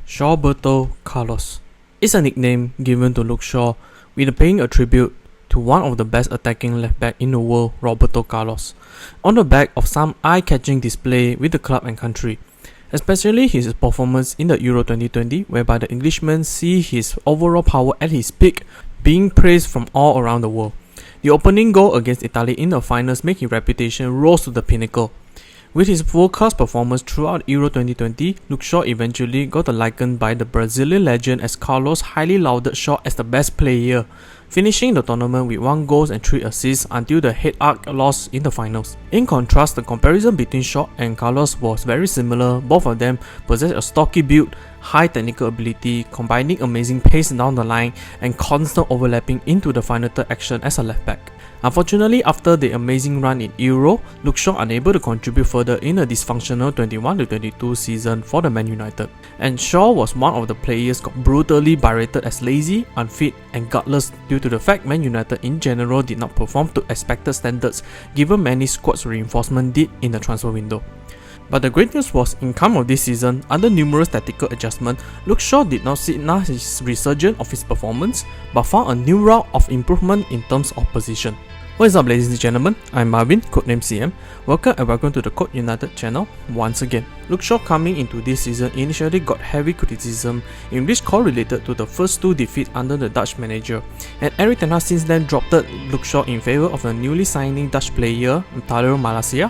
Shawberto Carlos is a nickname given to Luke Shaw with paying a tribute to one of the best attacking left-back in the world, Roberto Carlos, on the back of some eye-catching display with the club and country, especially his performance in the Euro 2020, whereby the Englishman see his overall power at his peak, being praised from all around the world. The opening goal against Italy in the finals made his reputation rose to the pinnacle. With his world-class performance throughout Euro 2020, Luke Shaw eventually got likened by the Brazilian legend as Carlos highly lauded Shaw as the best player, finishing the tournament with 1 goal and 3 assists until the head-arc loss in the finals. In contrast, the comparison between Shaw and Carlos was very similar. Both of them possess a stocky build, high technical ability, combining amazing pace down the line and constant overlapping into the final third action as a left-back. Unfortunately, after the amazing run in Euro, Luke Shaw unable to contribute further in a dysfunctional 21-22 season for the Man United. And Shaw was one of the players got brutally berated as lazy, unfit and gutless due to the fact Man United in general did not perform to expected standards given many squads reinforcement did in the transfer window. But the great news was, in come of this season, under numerous tactical adjustments, Luke Shaw did not signal his resurgence of his performance, but found a new route of improvement in terms of position. What is up, ladies and gentlemen? I'm Marvin, codename CM. Welcome to the Code United channel once again. Luke Shaw coming into this season initially got heavy criticism, in which correlated to the first 2 defeats under the Dutch manager, and Erik ten Hag since then dropped Luke Shaw in favour of the newly signing Dutch player Tadeo Malacia.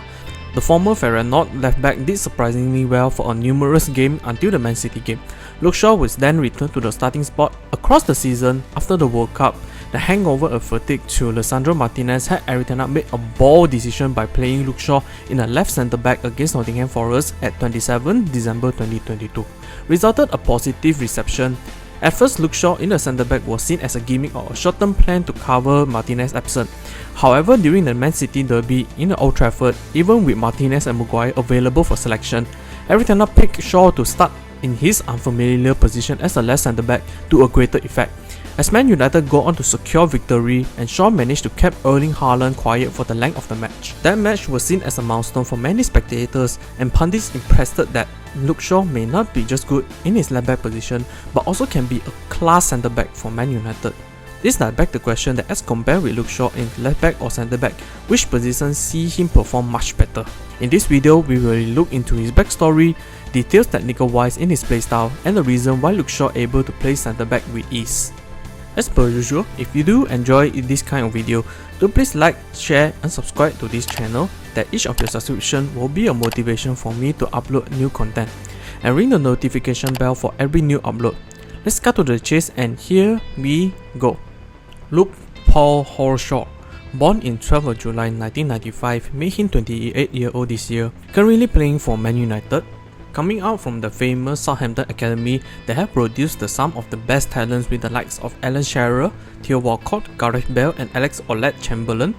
The former Feyenoord left-back did surprisingly well for a numerous game until the Man City game. Luke Shaw was then returned to the starting spot across the season after the World Cup. The hangover of fatigue to Lisandro Martinez had Erik ten Hag made a bold decision by playing Luke Shaw in a left centre-back against Nottingham Forest at 27 December 2022. Resulted a positive reception. At first, Luke Shaw in the centre-back was seen as a gimmick or a short-term plan to cover Martinez's absence. However, during the Man City derby in the Old Trafford, even with Martinez and Maguire available for selection, Erik ten Hag picked Shaw to start in his unfamiliar position as a left centre-back to a greater effect. As Man United go on to secure victory, and Shaw managed to keep Erling Haaland quiet for the length of the match. That match was seen as a milestone for many spectators, and pundits impressed that Luke Shaw may not be just good in his left-back position, but also can be a class centre-back for Man United. This does beg the question that as compared with Luke Shaw in left-back or centre-back, which position see him perform much better? In this video, we will look into his backstory, details technical-wise in his playstyle, and the reason why Luke Shaw able to play centre-back with ease. As per usual, if you do enjoy this kind of video, do please like, share and subscribe to this channel, that each of your subscription will be a motivation for me to upload new content, and ring the notification bell for every new upload. Let's cut to the chase, and here we go. Luke Paul Shaw, born in 12 of July 1995, made him 28-year-old this year, currently playing for Man United. Coming out from the famous Southampton Academy that have produced some of the best talents with the likes of Alan Shearer, Theo Walcott, Gareth Bale and Alex Oxlade-Chamberlain,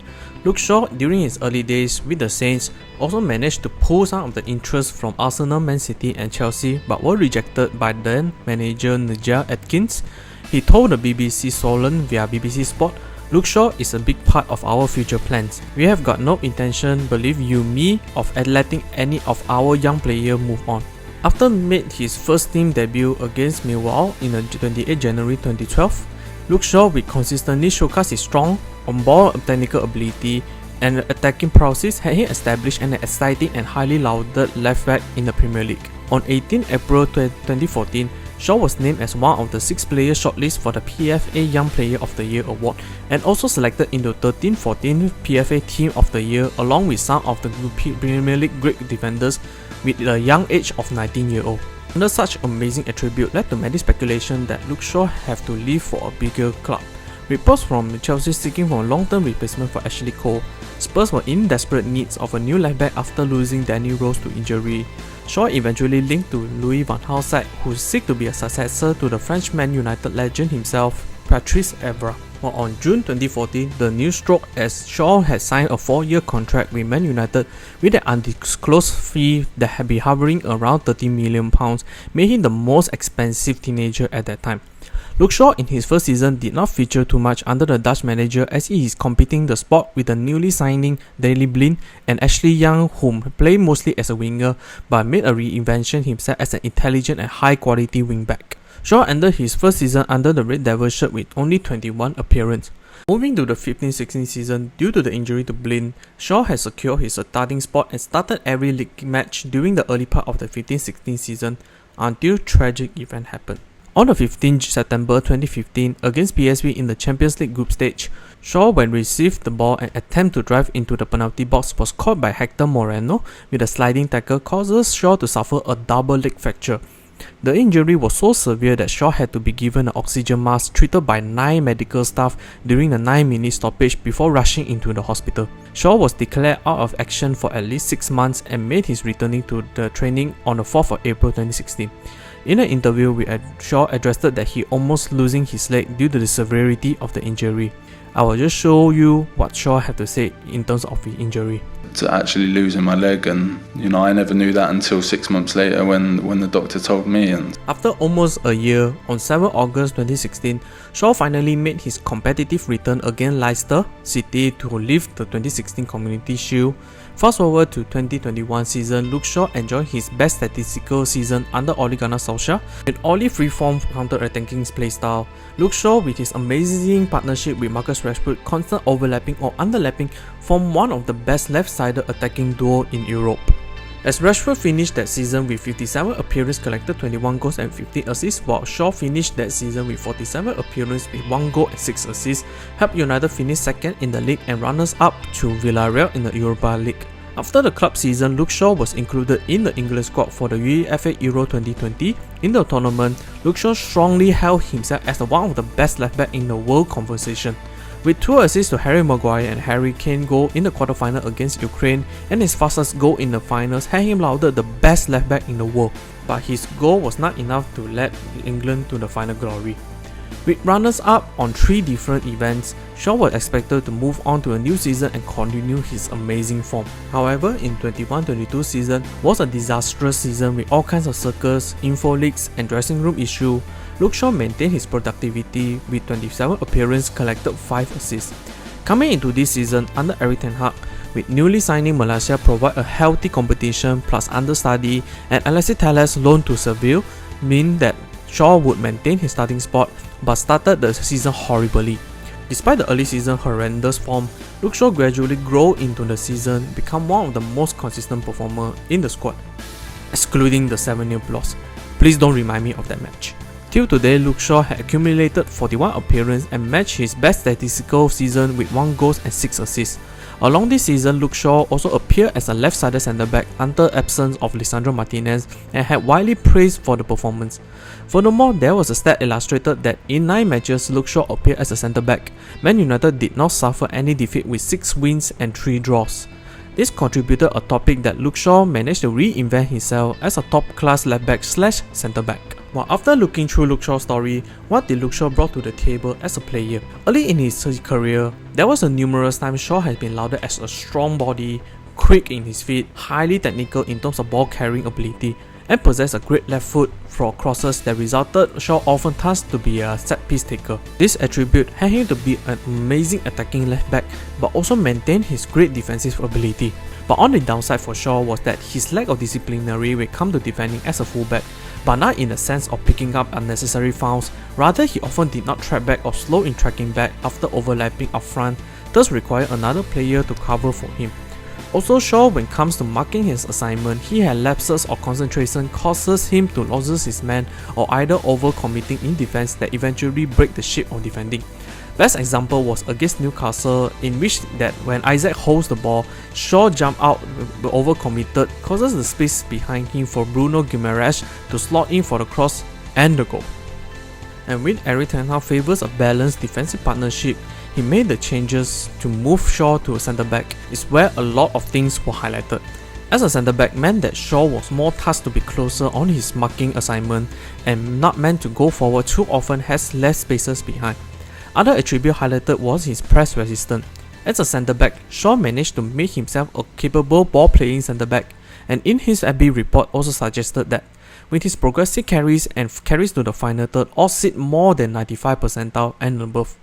Luke Shaw during his early days with the Saints also managed to pull some of the interest from Arsenal, Man City and Chelsea, but were rejected by then manager Nigel Adkins. He told the BBC Solent via BBC Sport, "Luke Shaw is a big part of our future plans. We have got no intention, believe you me, of letting any of our young players move on." After made his first team debut against Millwall in 28 January 2012, Luke Shaw will consistently showcase his strong, on-ball technical ability and attacking prowess had he established an exciting and highly lauded left-back in the Premier League. On 18 April 2014, Shaw was named as one of the 6 players shortlisted for the PFA Young Player of the Year award and also selected into 13-14 PFA Team of the Year along with some of the Premier League great defenders with a young age of 19-year-old. Under such amazing attribute led to many speculation that Luke Shaw have to leave for a bigger club. Reports from Chelsea seeking for a long-term replacement for Ashley Cole. Spurs were in desperate needs of a new left-back after losing Danny Rose to injury. Shaw eventually linked to Louis van Gaal's side, who seek to be a successor to the French Man United legend himself, Patrice Evra. Well, on June 2014, the news struck as Shaw had signed a 4-year contract with Man United with an undisclosed fee that had been hovering around £30 million, making him the most expensive teenager at that time. Luke Shaw in his first season did not feature too much under the Dutch manager as he is competing the spot with the newly signing Daley Blind and Ashley Young, whom played mostly as a winger but made a reinvention himself as an intelligent and high quality wingback. Shaw ended his first season under the Red Devil shirt with only 21 appearances. Moving to the 15-16 season, due to the injury to Blind, Shaw has secured his starting spot and started every league match during the early part of the 15-16 season until tragic event happened. On the 15th September 2015 against PSV in the Champions League group stage, Shaw, when received the ball and attempt to drive into the penalty box, was caught by Hector Moreno with a sliding tackle causes Shaw to suffer a double leg fracture. The injury was so severe that Shaw had to be given an oxygen mask treated by 9 medical staff during the 9-minute stoppage before rushing into the hospital. Shaw was declared out of action for at least 6 months and made his returning to the training on the 4th of April 2016. In an interview, Shaw addressed that he almost losing his leg due to the severity of the injury. I will just show you what Shaw had to say in terms of the injury. To actually losing my leg, and I never knew that until 6 months later when the doctor told me. And after almost a year, on 7 August 2016, Shaw finally made his competitive return against Leicester City to lift the 2016 Community Shield. Fast forward to 2021 season, Luke Shaw enjoyed his best statistical season under Ole Gunnar Solskjaer. With Ole free-form counter-attacking playstyle, Luke Shaw with his amazing partnership with Marcus Rashford, constant overlapping or underlapping, formed one of the best left-sided attacking duo in Europe. As Rashford finished that season with 57 appearances, collected 21 goals and 15 assists, while Shaw finished that season with 47 appearances with 1 goal and 6 assists, helped United finish second in the league and runners-up to Villarreal in the Europa League. After the club season, Luke Shaw was included in the England squad for the UEFA Euro 2020. In the tournament, Luke Shaw strongly held himself as one of the best left-back in the world conversation. With 2 assists to Harry Maguire and Harry Kane goal in the quarterfinal against Ukraine, and his fastest goal in the finals had him lauded the best left-back in the world, but his goal was not enough to lead England to the final glory. With runners-up on 3 different events, Shaw was expected to move on to a new season and continue his amazing form. However, in 21-22 season was a disastrous season with all kinds of circus, info leaks and dressing room issues. Luke Shaw maintained his productivity with 27 appearances, collected 5 assists. Coming into this season under Erik ten Hag, with newly signing Malaysia provide a healthy competition plus understudy and Alexis Telles loaned to Seville, mean that Shaw would maintain his starting spot but started the season horribly. Despite the early season horrendous form, Luke Shaw gradually grew into the season, become one of the most consistent performers in the squad, excluding the 7-0 loss. Please don't remind me of that match. Till today, Luke Shaw had accumulated 41 appearances and matched his best statistical season with 1 goal and 6 assists. Along this season, Luke Shaw also appeared as a left-sided centre-back under absence of Lisandro Martinez and had widely praised for the performance. Furthermore, there was a stat illustrated that in 9 matches Luke Shaw appeared as a centre-back. Man United did not suffer any defeat with 6 wins and 3 draws. This contributed a topic that Luke Shaw managed to reinvent himself as a top-class left-back slash centre-back. Well, after looking through Luke Shaw's story, what did Luke Shaw brought to the table as a player? Early in his career, there was a numerous times Shaw has been lauded as a strong body, quick in his feet, highly technical in terms of ball carrying ability, and possessed a great left foot for crosses that resulted Shaw often tasked to be a set piece taker. This attribute had him to be an amazing attacking left back, but also maintain his great defensive ability. But on the downside for Shaw was that his lack of disciplinary when it come to defending as a fullback, but not in the sense of picking up unnecessary fouls. Rather, he often did not track back or slow in tracking back after overlapping up front, thus require another player to cover for him. Also, Shaw, when it comes to marking his assignment, he had lapses or concentration causes him to lose his man or either overcommitting in defense that eventually break the shape of defending. Best example was against Newcastle, in which that when Isaac holds the ball, Shaw jumped out overcommitted, causes the space behind him for Bruno Guimaraes to slot in for the cross and the goal. And with Erik ten Hag favours a balanced defensive partnership, he made the changes to move Shaw to a centre-back, is where a lot of things were highlighted. As a centre-back meant that Shaw was more tasked to be closer on his marking assignment and not meant to go forward too often, has less spaces behind. Other attribute highlighted was his press resistance. As a centre-back, Shaw managed to make himself a capable ball-playing centre-back and in his FB report also suggested that with his progressive carries and carries to the final third all sit more than 95 percentile and above.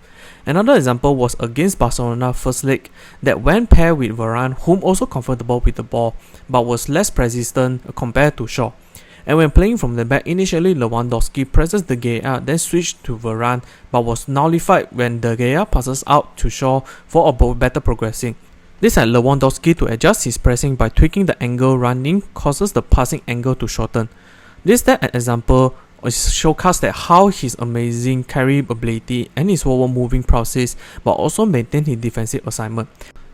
Another example was against Barcelona first leg that when paired with Varane, whom also comfortable with the ball but was less persistent compared to Shaw. And when playing from the back, initially Lewandowski presses De Gea, then switched to Varane, but was nullified when De Gea passes out to Shaw for a better progressing. This had Lewandowski to adjust his pressing by tweaking the angle running causes the passing angle to shorten. This that an example showcased that how his amazing carry ability and his forward moving process but also maintain his defensive assignment.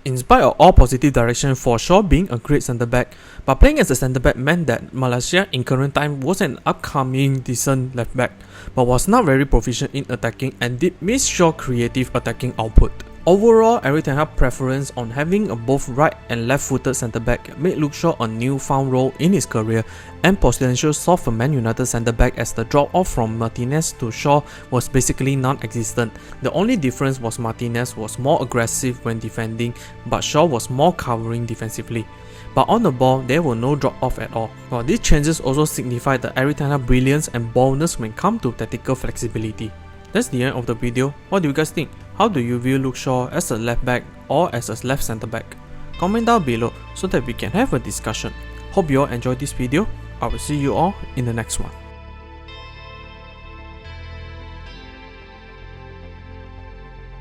In spite of all positive direction for Shaw being a great centre back, but playing as a centre back meant that Malaysia in current time was an upcoming decent left back, but was not very proficient in attacking and did miss Shaw creative attacking output. Overall, Erik ten Hag's preference on having a both right and left-footed centre-back made Luke Shaw a newfound role in his career and potential solve for Man United centre-back as the drop-off from Martinez to Shaw was basically non-existent. The only difference was Martinez was more aggressive when defending, but Shaw was more covering defensively. But on the ball, there were no drop-off at all. While these changes also signified the Erik ten Hag's brilliance and boldness when it comes to tactical flexibility. That's the end of the video. What do you guys think? How do you view Luke Shaw as a left back or as a left centre back? Comment down below so that we can have a discussion. Hope you all enjoyed this video. I will see you all in the next one.